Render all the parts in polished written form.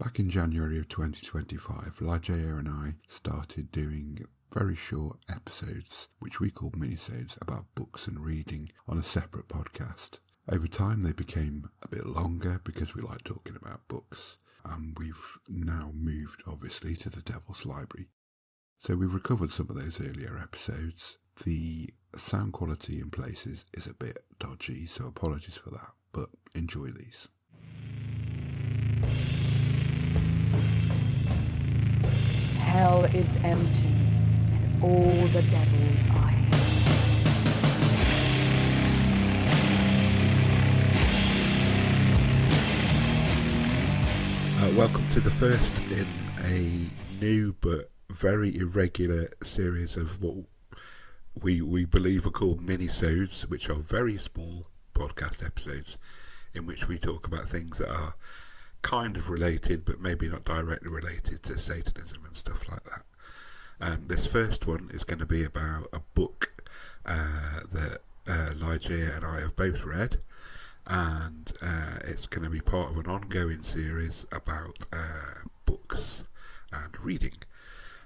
Back in January of 2025, Ligeia and I started doing very short episodes, which we called minisodes, about books and reading on a separate podcast. Over time they became a bit longer because we like talking about books, and we've now moved obviously to the Devil's Library. So we've recovered some of those earlier episodes. The sound quality in places is a bit dodgy, so apologies for that, but enjoy these. Hell is empty, and all the devils are here. Welcome to the first in a new but very irregular series of what we believe are called minisodes, which are very small podcast episodes in which we talk about things that are kind of related but maybe not directly related to Satanism and stuff like that. This first one is going to be about a book that Ligeia and I have both read, and it's going to be part of an ongoing series about books and reading.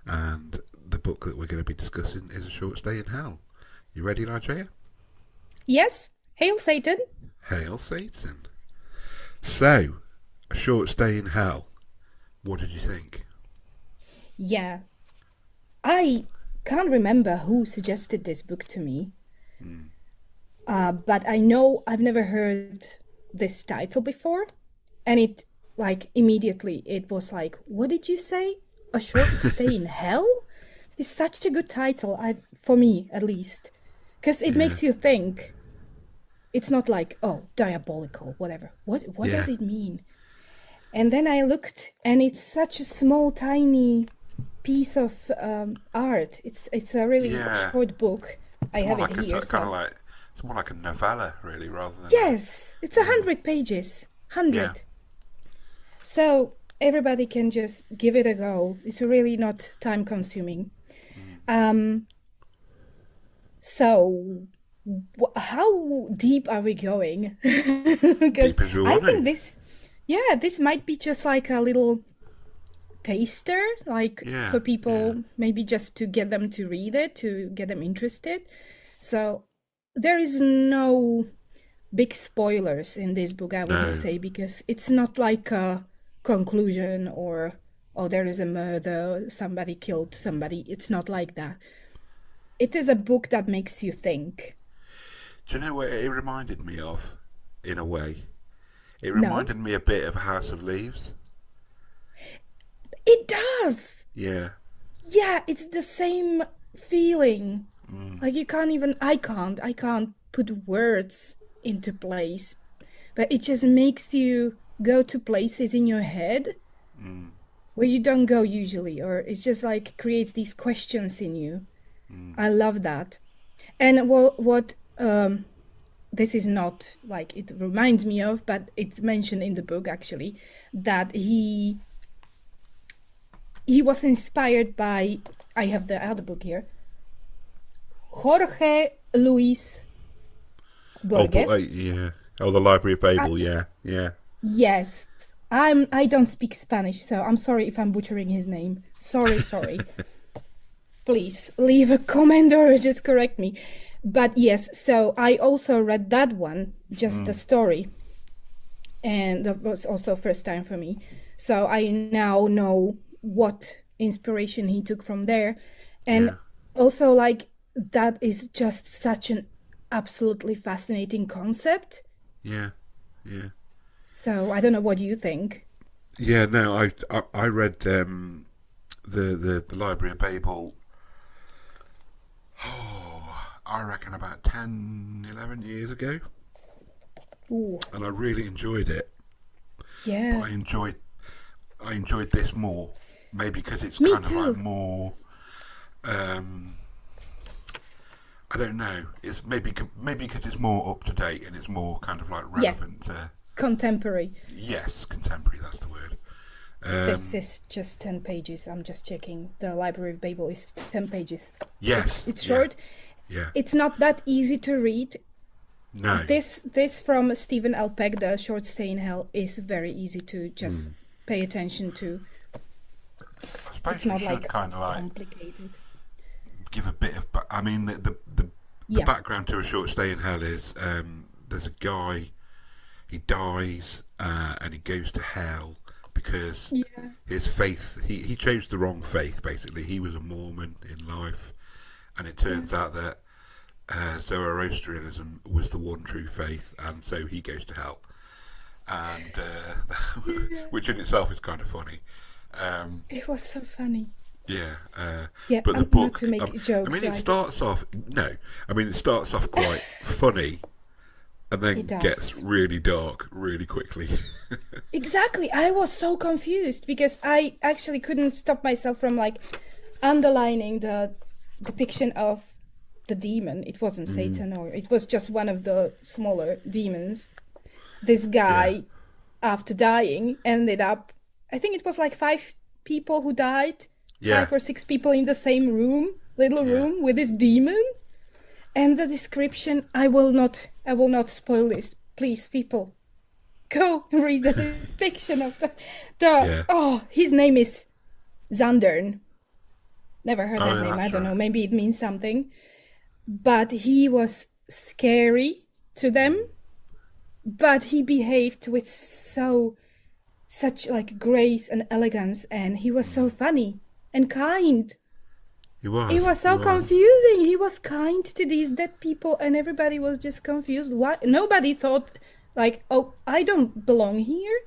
And the book that we're going to be discussing is A Short Stay in Hell. You ready, Ligeia? Yes. Hail Satan. Hail Satan. So, A Short Stay in Hell. What did you think? Yeah. I can't remember who suggested this book to me. But I know I've never heard this title before. And it, immediately, it was like, what did you say? A Short Stay in Hell? It's such a good title, for me, at least. Because it makes you think. It's not like, oh, diabolical, whatever. What does it mean? And then I looked, and it's such a small, tiny piece of art. It's a really short book. I have it here. It's more like a novella, really, rather than... Yes, it's 100 pages. 100. Yeah. So everybody can just give it a go. It's really not time-consuming. So how deep are we going? Because I think this might be just like a little taster, for people, maybe just to get them to read it, to get them interested. So there is no big spoilers in this book, I would say, because it's not like a conclusion or, oh, there is a murder, somebody killed somebody. It's not like that. It is a book that makes you think. Do you know what it reminded me of, in a way? It reminded me a bit of House of Leaves. It does! Yeah. Yeah, it's the same feeling. Like I can't put words into place. But it just makes you go to places in your head where you don't go usually. Or it's just like creates these questions in you. I love that. And what this is not like it reminds me of, but it's mentioned in the book actually, that he was inspired by, I have the other book here, Jorge Luis Borges. Oh, the Library of Babel, yeah. Yes. I don't speak Spanish, so I'm sorry if I'm butchering his name. Sorry. Please leave a comment or just correct me. But yes, so I also read that one, just the story. And that was also first time for me. So I now know what inspiration he took from there. And also that is just such an absolutely fascinating concept. Yeah. So I don't know what you think. Yeah, no, I read the Library of Babel, I reckon about 10, 11 years ago. Ooh. And I really enjoyed it. Yeah. But I enjoyed this more. Maybe because it's Me kind too. of like more... I don't know. It's maybe because it's more up to date and it's more kind of like relevant to... Contemporary. Yes, contemporary, that's the word. This is just 10 pages. I'm just checking. The Library of Babel is 10 pages. Yes. It's short. Yeah. It's not that easy to read. No. This from Steven Peck, The Short Stay in Hell, is very easy to just pay attention to. I suppose It's we not should like kind of like complicated. give a bit of. I mean, the background to A Short Stay in Hell is there's a guy, he dies and he goes to hell because his faith, he chose the wrong faith. Basically, he was a Mormon in life, and it turns out that Zoroastrianism was the one true faith, and so he goes to hell, and which in itself is kind of funny. It was so funny. Yeah, but the book. Not to make jokes. I mean, it starts off quite funny, and then gets really dark really quickly. Exactly, I was so confused because I actually couldn't stop myself from like underlining the depiction of the demon. It wasn't Satan, or it was just one of the smaller demons. This guy, after dying, ended up. I think it was like 5 people who died. 5 or 6 people in the same little room with this demon. And the description, I will not spoil this. Please, people, go and read the depiction of his name is Zandern. Never heard that name. I don't know. Maybe it means something. But he was scary to them. But he behaved with such like grace and elegance, and he was so funny and kind. It was so confusing. He was kind to these dead people, and everybody was just confused. Why? Nobody thought, like, oh, I don't belong here.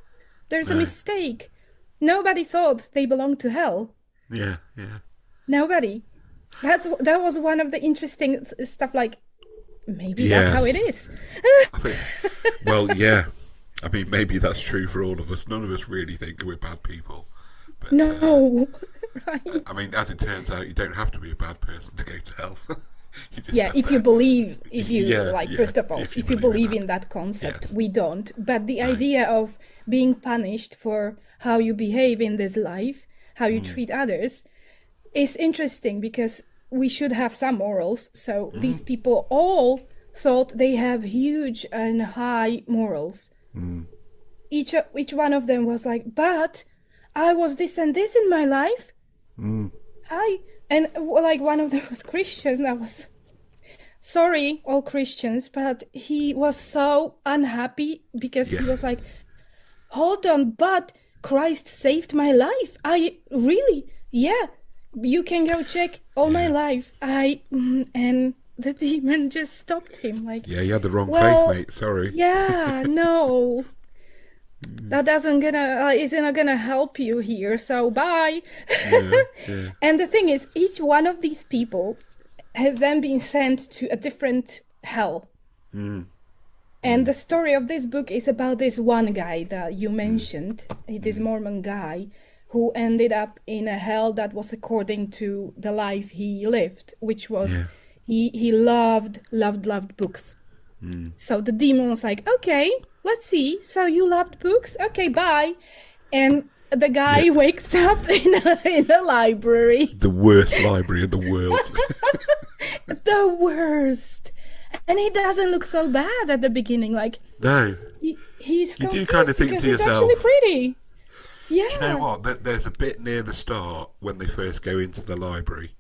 There's a mistake. Nobody thought they belonged to hell. Yeah. Nobody. That was one of the interesting stuff. Like, maybe that's how it is. I think, well, yeah. I mean, maybe that's true for all of us. None of us really think we're bad people. But, no. Right. I mean, as it turns out, you don't have to be a bad person to go to hell. If you believe, first of all, if you believe in that concept, we don't. But the idea of being punished for how you behave in this life, how you treat others, is interesting because we should have some morals. So these people all thought they have huge and high morals. Each one of them was like, but I was this and this in my life. And like one of them was Christian. I was sorry, all Christians, but he was so unhappy because he was like, hold on, but Christ saved my life. I really, you can go check all my life. And the demon just stopped him. Like, you had the wrong faith, mate. Sorry. Yeah, no. That isn't gonna help you here, so bye. And the thing is, each one of these people has then been sent to a different hell. And the story of this book is about this one guy that you mentioned, this Mormon guy, who ended up in a hell that was according to the life he lived, which was he loved books. So the demon was like, okay, let's see. So you loved books? Okay, bye. And the guy wakes up in a library. The worst library in the world. The worst. And he doesn't look so bad at the beginning. Like, no. He's confused. You do kind of think to yourself, actually pretty. Yeah. Do you know what? There's a bit near the start when they first go into the library.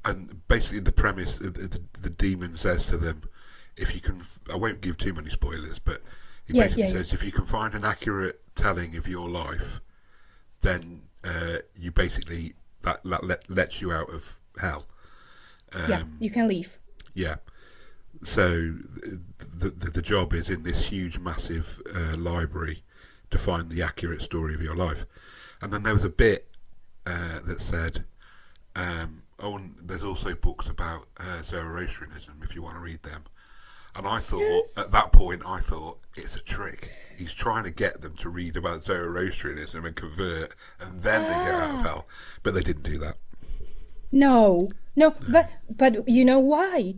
And basically the premise, the demon says to them, if you can, I won't give too many spoilers, but he basically says, if you can find an accurate telling of your life, then you basically, that lets you out of hell. You can leave. Yeah. So the job is in this huge, massive library to find the accurate story of your life. And then there was a bit that said, and there's also books about Zoroastrianism if you want to read them. And I thought, at that point, it's a trick. He's trying to get them to read about Zoroastrianism and convert, and then they get out of hell. But they didn't do that. No, but you know why?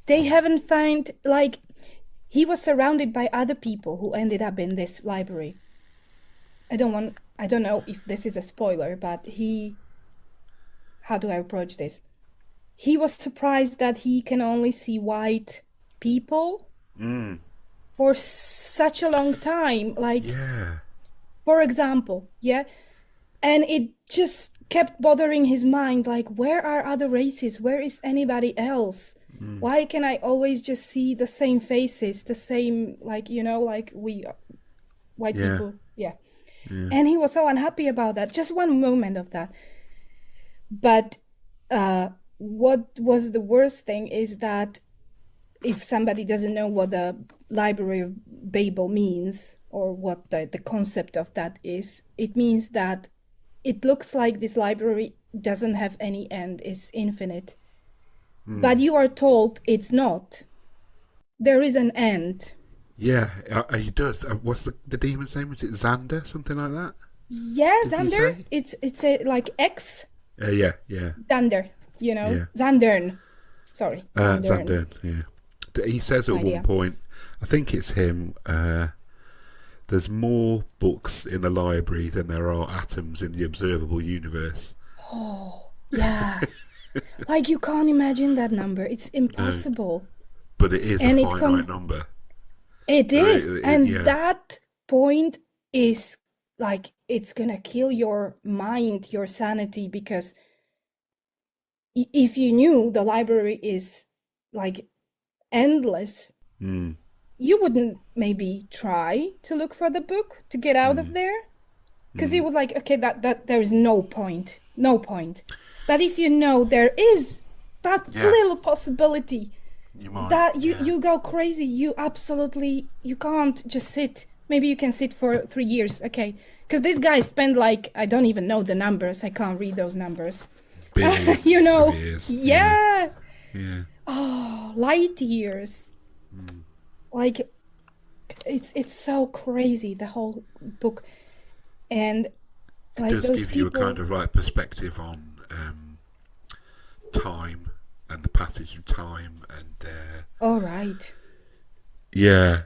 They haven't found, like, he was surrounded by other people who ended up in this library. I don't know if this is a spoiler, but how do I approach this? He was surprised that he can only see white people for such a long time. Like, Yeah. for example, yeah, and it just kept bothering his mind, like, where are other races? Where is anybody else? Why can I always just see the same faces, the same, like, like we white Yeah. people? Yeah. Yeah. And he was so unhappy about that. Just one moment of that. But what was the worst thing is that if somebody doesn't know what the Library of Babel means, or what the concept of that is, it means that it looks like this library doesn't have any end, it's infinite. But you are told it's not. There is an end. Yeah, he does. What's the demon's name? Is it Xander? Something like that? Yeah, Did he Xander. say? It's a like X. Yeah, yeah. Xander, Yeah. Xandern. Sorry, Xandern. Xander, yeah. He says at one point, I think it's him, there's more books in the library than there are atoms in the observable universe. Oh, yeah. Like, you can't imagine that number. It's impossible. No, but it is a finite number. It is. That point is like, it's gonna kill your mind, your sanity, because if you knew the library is like endless, you wouldn't maybe try to look for the book to get out of there, because you would like, okay, that there's no point. But if you know there is that little possibility, you go crazy. You can't just sit. Maybe you can sit for 3 years, okay? Because this guy spent like, I don't even know the numbers. I can't read those numbers. Billions of years. Yeah. Yeah. Oh, light years. Like, it's so crazy, the whole book. And like, it does give you a kind of like perspective on time and the passage of time, and all right. Yeah.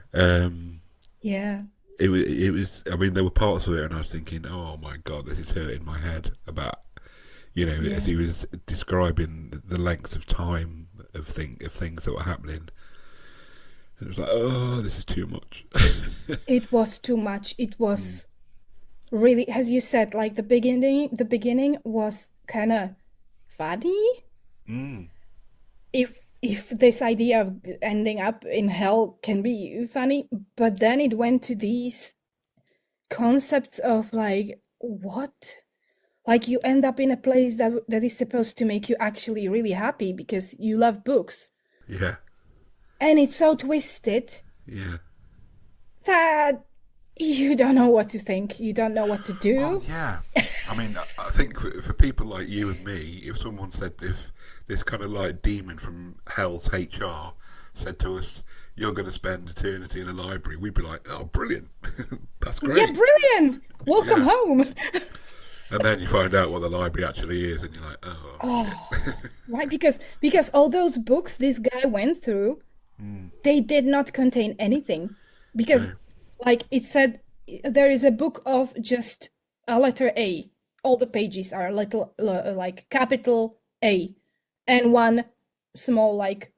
Yeah. It was. I mean, there were parts of it, and I was thinking, "Oh my god, this is hurting my head." About, as he was describing the length of time of things that were happening, and it was like, "Oh, this is too much." It was too much. It was really, as you said, like the beginning. The beginning was kind of funny. If this idea of ending up in hell can be funny, but then it went to these concepts of like, what? Like, you end up in a place that is supposed to make you actually really happy because you love books. Yeah. And it's so twisted. Yeah. That you don't know what to think. You don't know what to do. Well, yeah. I mean, I think for people like you and me, if someone said, if this kind of like demon from hell's HR said to us, "You're going to spend eternity in a library," we'd be like, "Oh, brilliant. That's great. Yeah, brilliant. Welcome home." And then you find out what the library actually is, and you're like, "Oh, shit." Right, because all those books this guy went through, they did not contain anything. Because, like it said, there is a book of just a letter A. All the pages are little, like capital A, and one small, like,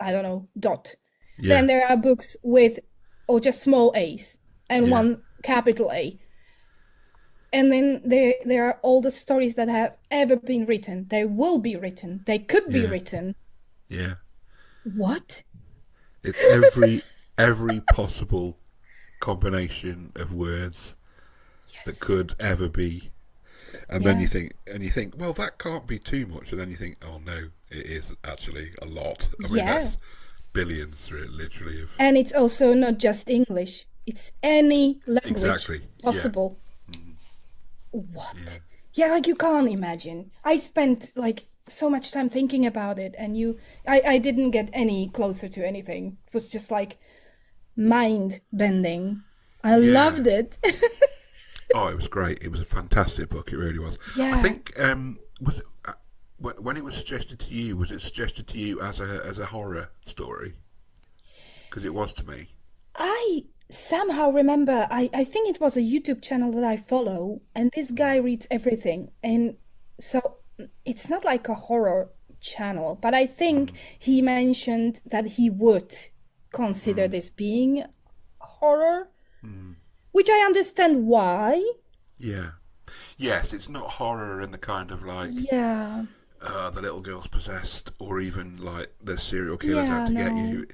I don't know, dot. Yeah. Then there are books with, or just small A's, and one capital A. And then there are all the stories that have ever been written. They will be written. They could be written. Yeah. What? It's every possible combination of words that could ever be. And then you think, well, that can't be too much. And then you think, oh no, it is actually a lot. I mean, that's billions, literally. And it's also not just English. It's any language possible. Yeah. What? Yeah, like, you can't imagine. I spent like so much time thinking about it, and I didn't get any closer to anything. It was just like mind bending. I loved it. Oh, it was great. It was a fantastic book. It really was. Yeah. I think was it, when it was suggested to you, was it suggested to you as a horror story? Because it was to me. I somehow remember, I think it was a YouTube channel that I follow, and this guy reads everything, and so it's not like a horror channel, but I think he mentioned that he would consider this being horror, which I understand why. Yeah. Yes, it's not horror in the kind of like, the little girl's possessed, or even like the serial killer's out to get you.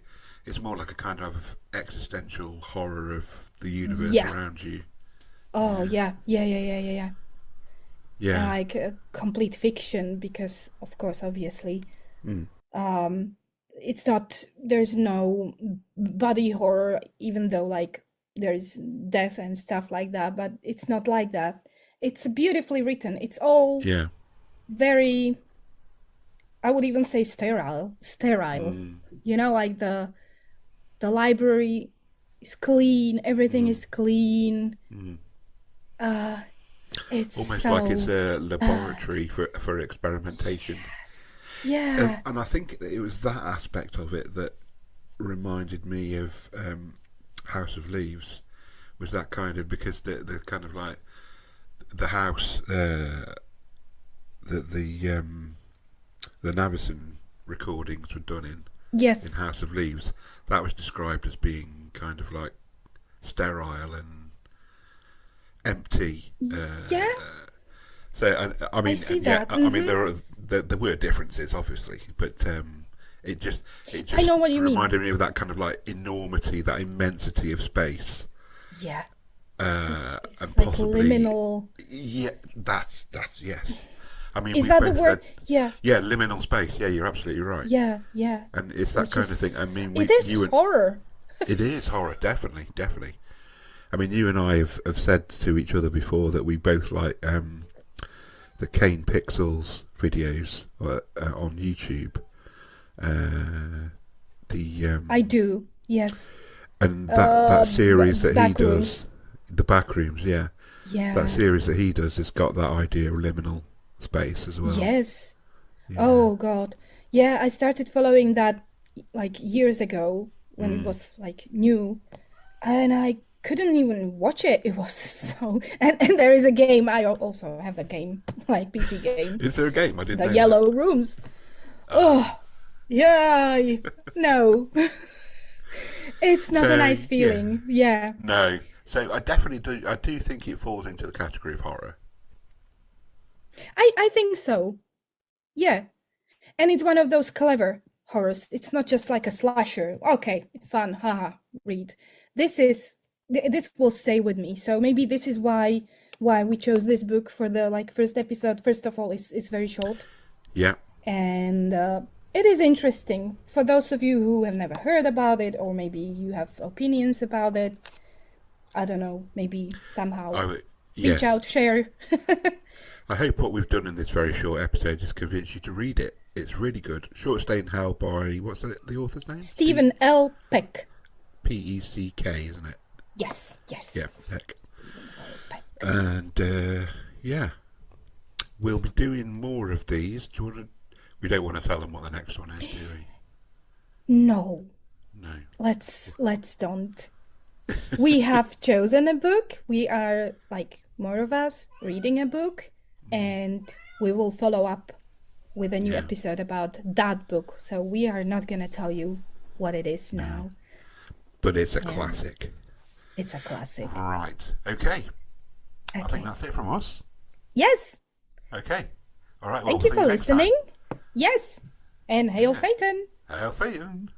It's more like a kind of existential horror of the universe around you. Oh, yeah. Yeah. Like complete fiction, because, of course, obviously, it's not, there's no body horror, even though, like, there's death and stuff like that, but it's not like that. It's beautifully written. It's all very, I would even say sterile. You know, like the library is clean, everything is clean. It's almost so like it's a laboratory for experimentation. Yeah. And I think it was that aspect of it that reminded me of House of Leaves, was that kind of, because the kind of like the house that the Navison recordings were done in House of Leaves, that was described as being kind of like sterile and empty. So I mean, I see that. I mean there were differences, obviously, but it just I know what you reminded me of that kind of like enormity, that immensity of space. Yeah. It's and like possibly liminal. Yeah, that's yes. I mean, is that the word? Yeah, liminal space. Yeah, you're absolutely right. Yeah. And it's that kind of thing. I mean, it is horror. It is horror, definitely. I mean, you and I have said to each other before that we both like the Kane Pixels videos on YouTube. I do, yes. And that series that he Backrooms. does, the Backrooms, yeah. That series that he does has got that idea of liminal space as well. Yes. Yeah. Oh God. Yeah, I started following that like years ago when it was like new, and I couldn't even watch it. It was so. And there is a game. I also have the game, like PC game. Is there a game? I didn't know. The Yellow Rooms. Yeah. No. It's not a nice feeling. Yeah. No. So I definitely do. I do think it falls into the category of horror. I think so. Yeah. And it's one of those clever horrors. It's not just like a slasher. Okay, fun, haha, read. This will stay with me. So maybe this is why we chose this book for the like first episode. First of all, it's very short. Yeah. And it is interesting for those of you who have never heard about it, or maybe you have opinions about it. I don't know. Maybe somehow reach out, share. I hope what we've done in this very short episode is convince you to read it. It's really good. Short Stay in Hell by, what's the author's name? Steven L. Peck. P-E-C-K, isn't it? Yes. Yeah, Peck. And, we'll be doing more of these. We don't want to tell them what the next one is, do we? No. Let's don't. We have chosen a book. We are, like, more of us reading a book. And we will follow up with a new episode about that book. So we are not going to tell you what it is now. But it's a classic. It's a classic. Right. Okay. I think that's it from us. Yes. Okay. All right. Well, Thank you for listening. Yes. And hail Satan. Hail Satan.